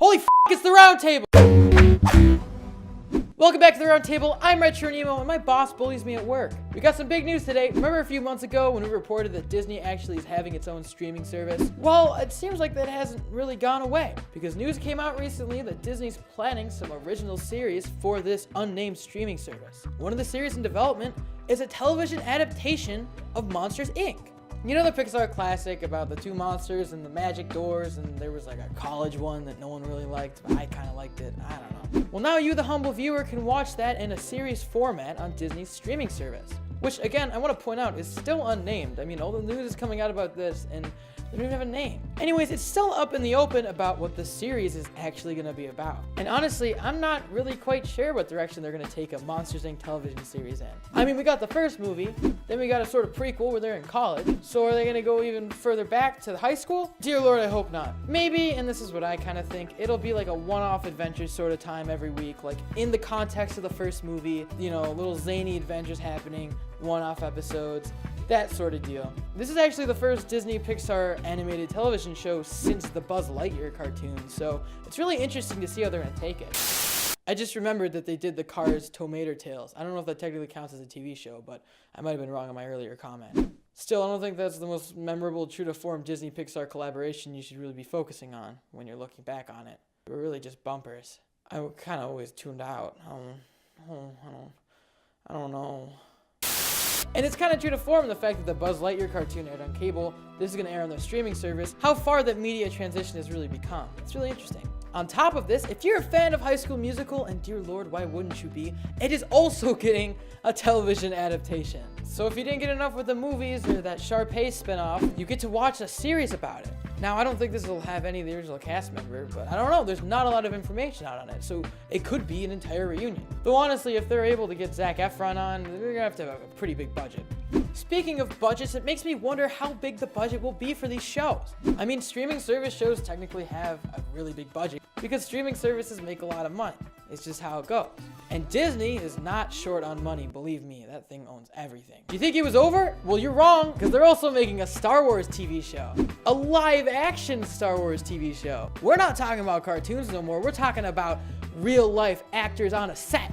Holy f***, it's the Roundtable! Welcome back to the Roundtable. I'm RetroNemo, and my boss bullies me at work. We got some big news today. Remember a few months ago when we reported that Disney actually is having its own streaming service? Well, it seems like that hasn't really gone away, because news came out recently that Disney's planning some original series for this unnamed streaming service. One of the series in development is a television adaptation of Monsters, Inc. You know the Pixar classic about the two monsters and the magic doors, and there was like a college one that no one really liked, but I kind of liked it. I don't know. Well, now you, the humble viewer, can watch that in a series format on Disney's streaming service, which, again, I want to point out is still unnamed. I mean, all the news is coming out about this, and they don't even have a name. Anyways, it's still up in the open about what the series is actually going to be about. And honestly, I'm not really quite sure what direction they're going to take a Monsters, Inc. television series in. I mean, we got the first movie, then we got a sort of prequel where they're in college. So are they going to go even further back to the high school? Dear Lord, I hope not. Maybe, and this is what I kind of think, it'll be like a one-off adventure sort of time every week, like in the context of the first movie, you know, little zany adventures happening, one-off episodes, that sort of deal. This is actually the first Disney Pixar animated television show since the Buzz Lightyear cartoon, so it's really interesting to see how they're gonna take it. I just remembered that they did the Cars Tomato Tales. I don't know if that technically counts as a TV show, but I might have been wrong on my earlier comment. Still, I don't think that's the most memorable true-to-form Disney Pixar collaboration you should really be focusing on when you're looking back on it. They were really just bumpers. I kind of always tuned out. I don't know. And it's kind of true to form the fact that the Buzz Lightyear cartoon aired on cable, this is going to air on their streaming service, how far that media transition has really become. It's really interesting. On top of this, if you're a fan of High School Musical, and dear Lord, why wouldn't you be, it is also getting a television adaptation. So if you didn't get enough with the movies or that Sharpay spinoff, you get to watch a series about it. Now, I don't think this will have any of the original cast members, but I don't know, there's not a lot of information out on it, so it could be an entire reunion. Though honestly, if they're able to get Zac Efron on, they're gonna have to have a pretty big budget. Speaking of budgets, it makes me wonder how big the budget will be for these shows. I mean, streaming service shows technically have a really big budget because streaming services make a lot of money. It's just how it goes. And Disney is not short on money, believe me, that thing owns everything. Do you think it was over? Well, you're wrong, because they're also making a Star Wars TV show. A live-action Star Wars TV show. We're not talking about cartoons no more, we're talking about real-life actors on a set.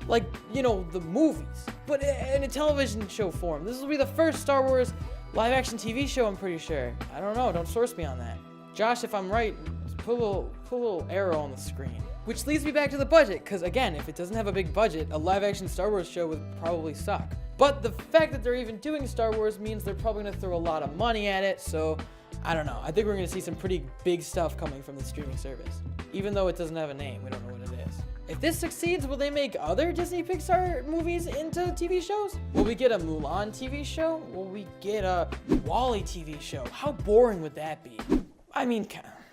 Like, you know, the movies, but in a television show form. This will be the first Star Wars live-action TV show, I'm pretty sure. I don't know, don't source me on that. Josh, if I'm right, put a little arrow on the screen. Which leads me back to the budget, because again, if it doesn't have a big budget, a live-action Star Wars show would probably suck. But the fact that they're even doing Star Wars means they're probably going to throw a lot of money at it, so I don't know. I think we're going to see some pretty big stuff coming from the streaming service. Even though it doesn't have a name, we don't know what it is. If this succeeds, will they make other Disney Pixar movies into TV shows? Will we get a Mulan TV show? Will we get a WALL-E TV show? How boring would that be? I mean,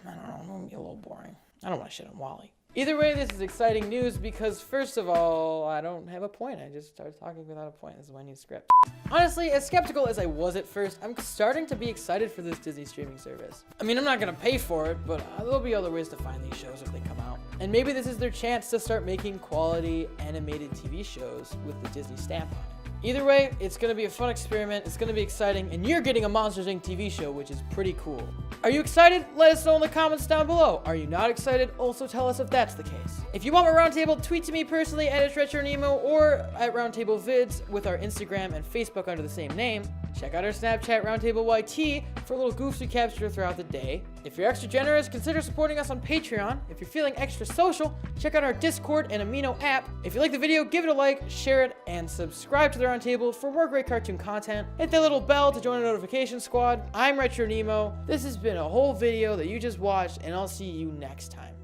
I don't know, it'll be a little boring. I don't want to shit on WALL-E. Either way, this is exciting news because, first of all, I don't have a point. I just started talking without a point. This is my new script. Honestly, as skeptical as I was at first, I'm starting to be excited for this Disney streaming service. I mean, I'm not going to pay for it, but there'll be other ways to find these shows if they come out. And maybe this is their chance to start making quality animated TV shows with the Disney stamp on it. Either way, it's going to be a fun experiment, it's going to be exciting, and you're getting a Monsters, Inc. TV show, which is pretty cool. Are you excited? Let us know in the comments down below. Are you not excited? Also tell us if that's the case. If you want my Roundtable, tweet to me personally at RetroNemo or at Roundtable Vids with our Instagram and Facebook under the same name. Check out our Snapchat RoundtableYT for little goofs we capture throughout the day. If you're extra generous, consider supporting us on Patreon. If you're feeling extra social, check out our Discord and Amino app. If you like the video, give it a like, share it, and subscribe to the Roundtable for more great cartoon content. Hit that little bell to join the notification squad. I'm RetroNemo. This has been a whole video that you just watched, and I'll see you next time.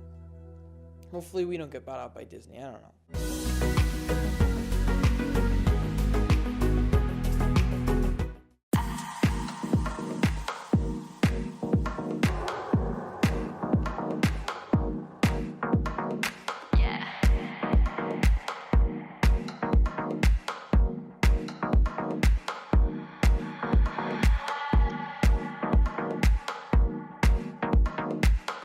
Hopefully we don't get bought out by Disney. I don't know.